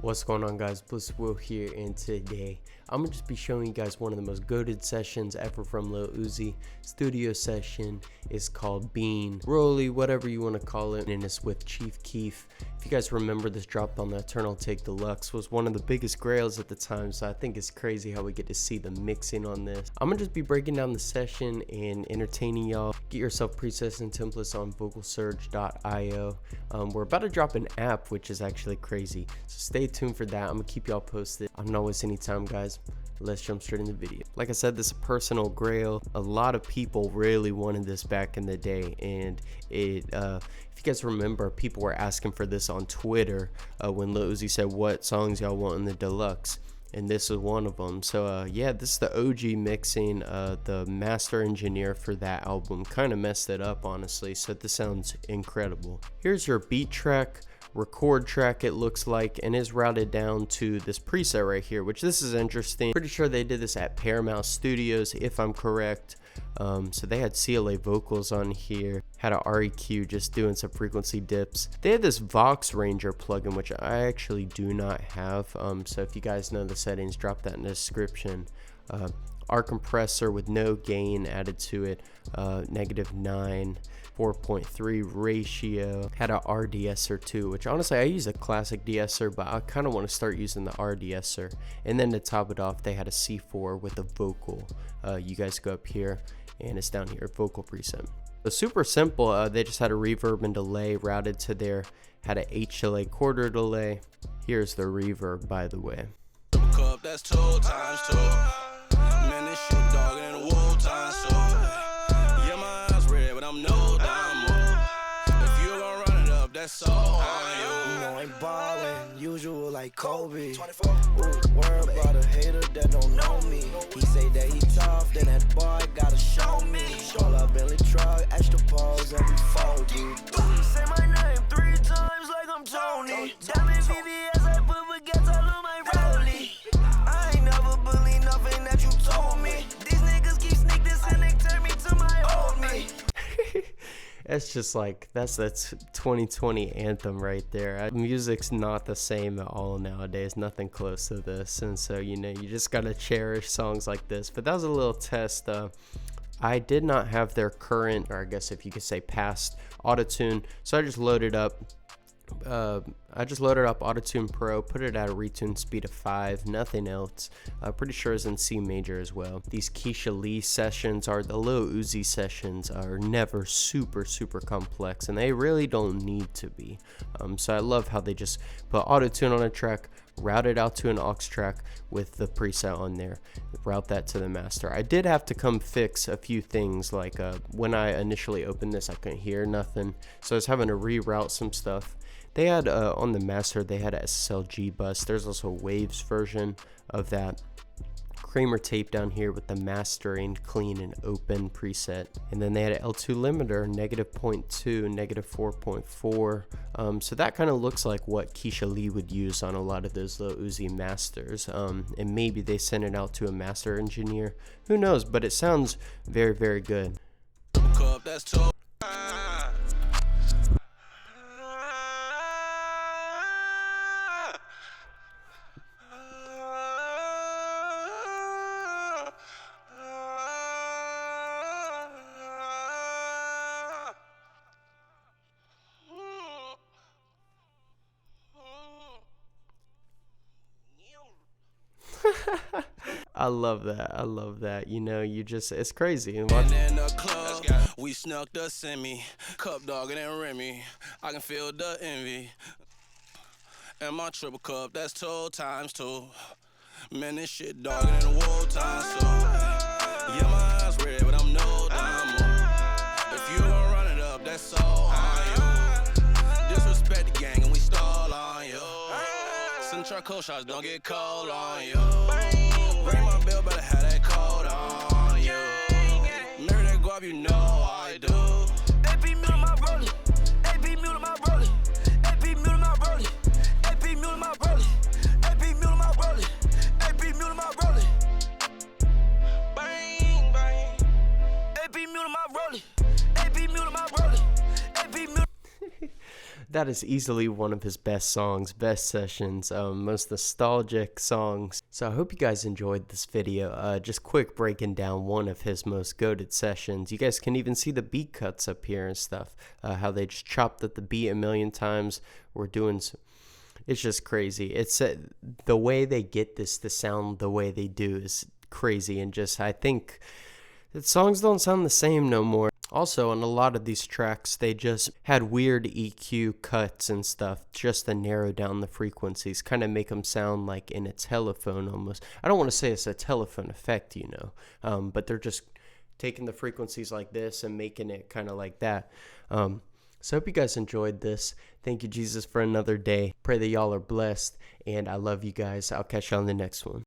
What's going on, guys? Bxllistic Will here, and today I'm gonna just be showing you guys one of the most goated sessions ever from Lil Uzi. Studio session is called Bean, Rolly, whatever you want to call it, and it's with Chief Keef. If you guys remember, this dropped on the Eternal Take Deluxe, was one of the biggest grails at the time, so I think it's crazy how we get to see the mixing on this. I'm gonna just be breaking down the session and entertaining y'all. Get yourself presets and templates on vocalsurge.io. We're about to drop an app, which is actually crazy, so stay tuned for that. I'm gonna keep y'all posted. I'm not wasting any time, guys. Let's jump straight in the video. Like I said, this is a personal grail. A lot of people really wanted this back in the day, and if you guys remember, people were asking for this on Twitter when Lil Uzi said what songs y'all want in the deluxe, and this is one of them. So yeah, this is the OG mixing. The master engineer for that album kind of messed it up, honestly, so this sounds incredible. Here's your beat track, record track, it looks like, and is routed down to this preset right here, which this is interesting. Pretty sure they did this at Paramount Studios, if I'm correct. So they had CLA vocals on here, had a REQ just doing some frequency dips. They had this Vox Ranger plugin, which I actually do not have. So if you guys know the settings, drop that in the description. R compressor with no gain added to it, -9, 4.3 ratio, had a RDSer too, which honestly I use a classic DSer, but I kind of want to start using the RDSer. And then to top it off, they had a C4 with a vocal. You guys go up here and it's down here, vocal preset. So super simple. They just had a reverb and delay routed to there, had a H delay, quarter delay. Here's the reverb, by the way. That's 2 times 2. Man, this shit dog in the wall time, so yeah, my eyes red, but I'm no dime. If you gon' run it up, that's all on you. You know I'm ballin', usual like Kobe. Word about a hater that don't know me. He say that he tough, then that boy gotta show me. Call up Bentley truck, extra pose, and we fold you. Say my name 3 times like I'm Tony. Diamond VVS, I put baguettes all on my rollie. I ain't never believe nothing that you told me. These niggas keep sneak this and they turn me to my old me. It's just like, that's 2020 anthem right there. Music's not the same at all nowadays, nothing close to this, and so, you know, you just gotta cherish songs like this. But that was a little test. I did not have their current, or I guess if you could say past, autotune, so I just loaded up Autotune Pro, put it at a retune speed of 5, nothing else. Pretty sure it's in C major as well. These Keisha Lee sessions, are the Lil Uzi sessions, are never super complex, and they really don't need to be. So I love how they just put autotune on a track, route it out to an aux track with the preset on there, route that to the master. I did have to come fix a few things, like when I initially opened this, I couldn't hear nothing, so I was having to reroute some stuff. They had on the master, they had a SLG bus. There's also a Waves version of that. Kramer tape down here with the mastering, clean and open preset. And then they had an L2 limiter, -0.2, -4.4. So that kind of looks like what Keisha Lee would use on a lot of those Lil Uzi masters. And maybe they sent it out to a master engineer. Who knows? But it sounds very good. That's 2. I love that. You know, you just, it's crazy. And in the club, we snuck the semi, cup dogging and Remy. I can feel the envy. And my triple cup, that's 2 times 2. Man, this shit dogging in the wall time, so yeah, my eyes red, but I'm no dime. If you gon' run it up, that's all on you. Disrespect the gang and we stall on you. Some charcoal shots don't get cold on you. Ring my bell, better have that coat on you. Marry that guap, you know I do. AP mule to my rollie. AP mule to my rollie. AP mule to my rollie. AP mule to my rollie. AP mule to my rollie. AP mule to my rollie. Bang, bang. AP mule to my rollie. AP mule to my rollie. AP mule. That is easily one of his best songs, best sessions, most nostalgic songs. So I hope you guys enjoyed this video. Just quick breaking down one of his most goated sessions. You guys can even see the beat cuts up here and stuff. How they just chopped at the beat a million times. We're doing it's just crazy. It's the way they get this to sound the way they do is crazy, and just I think that songs don't sound the same no more. Also, on a lot of these tracks, they just had weird EQ cuts and stuff just to narrow down the frequencies, kind of make them sound like in a telephone almost. I don't want to say it's a telephone effect, you know, but they're just taking the frequencies like this and making it kind of like that. So I hope you guys enjoyed this. Thank you, Jesus, for another day. Pray that y'all are blessed, and I love you guys. I'll catch you on the next one.